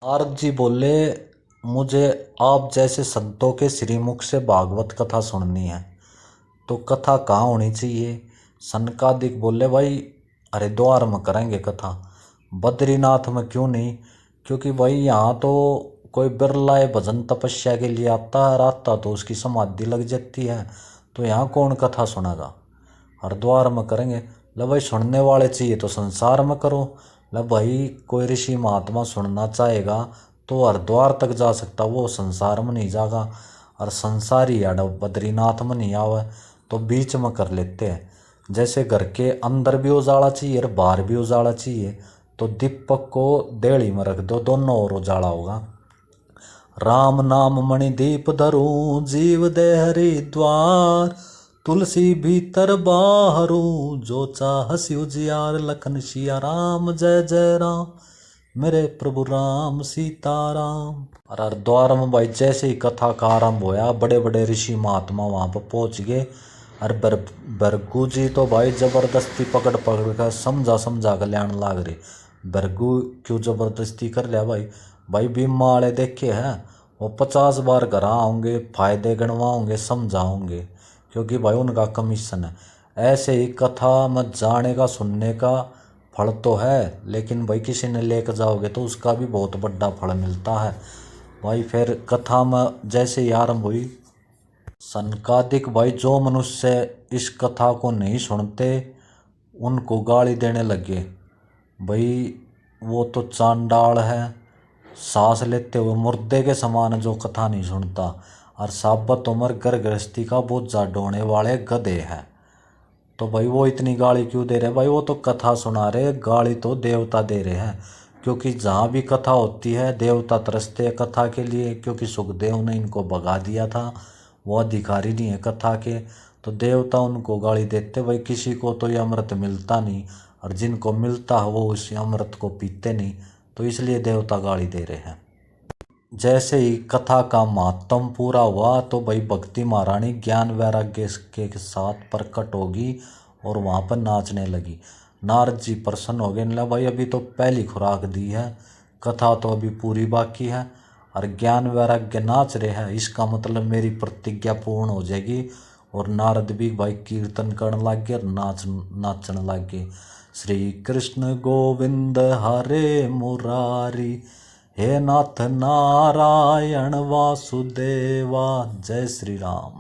नारद जी बोले, मुझे आप जैसे संतों के श्रीमुख से भागवत कथा सुननी है। तो कथा कहाँ होनी चाहिए? सनकादिक बोले, भाई हरिद्वार में करेंगे कथा, बद्रीनाथ में क्यों नहीं? क्योंकि भाई यहाँ तो कोई बिरला है भजन तपस्या के लिए आता है, आता तो उसकी समाधि लग जाती है। तो यहाँ कौन कथा सुनेगा? हरिद्वार में करेंगे। ले भाई सुनने वाले चाहिए तो संसार में करो। ले भाई कोई ऋषि महात्मा सुनना चाहेगा तो हरिद्वार तक जा सकता, वो संसार में नहीं जागा। और संसारी याड बद्रीनाथ में नहीं आवे तो बीच में कर लेते हैं। जैसे घर के अंदर भी उजाला चाहिए और बाहर भी उजाला चाहिए, तो दीपक को देहली में रख दो, दोनों ओर उजाला होगा। राम नाम मणि दीप धरूं, जीव दे हरिद्वार, तुलसी भीतर बाहरू, जो चाहसी उजियार, लखन सिया राम जय जय राम, मेरे प्रभु राम सीताराम। और हरिद्वार में भाई जैसे ही कथा का आरंभ होया, बड़े बड़े ऋषि महात्मा वहां पर पहुंच गए। और भृगु जी तो भाई जबरदस्ती पकड़ पकड़ कर समझा समझा कर लाने लाग रही। भृगु क्यों जबरदस्ती कर लिया भाई? भाई बीमा वाले देखे हैं, वो 50 बार घर आओगे, फायदे गणवाओगे, समझाओगे, क्योंकि भाई उनका कमीशन है। ऐसे ही कथा में जाने का सुनने का फल तो है, लेकिन भाई किसी ने लेकर जाओगे तो उसका भी बहुत बड़ा फल मिलता है। भाई फिर कथा में जैसे ही आरंभ हुई, सनकादिक भाई जो मनुष्य इस कथा को नहीं सुनते उनको गाली देने लगे। भाई वो तो चांडाल है, सांस लेते हुए मुर्दे के समान जो कथा नहीं सुनता। और साबत उम्र घर गृहस्थी का बोझा ढोने वाले गधे हैं। तो भाई वो इतनी गाली क्यों दे रहे हैं? भाई वो तो कथा सुना रहे, गाली तो देवता दे रहे हैं। क्योंकि जहाँ भी कथा होती है देवता तरसते हैं कथा के लिए, क्योंकि सुखदेव ने इनको भगा दिया था, वो अधिकारी नहीं है कथा के। तो देवता उनको गाली देते। भाई किसी को तो ये अमृत मिलता नहीं, और जिनको मिलता है वो उस अमृत को पीते नहीं, तो इसलिए देवता गाली दे रहे हैं। जैसे ही कथा का महात्म पूरा हुआ तो भाई भक्ति महारानी ज्ञान वैराग्य के साथ प्रकट होगी और वहाँ पर नाचने लगी। नारद जी प्रसन्न हो गए, ना भाई अभी तो पहली खुराक दी है, कथा तो अभी पूरी बाकी है, और ज्ञान वैराग्य नाच रहे हैं, इसका मतलब मेरी प्रतिज्ञा पूर्ण हो जाएगी। और नारद भी भाई कीर्तन करने लग गए और नाचने लग गए। श्री कृष्ण गोविंद हरे मुरारी, हे नाथ नारायण वासुदेवा, जय श्री राम।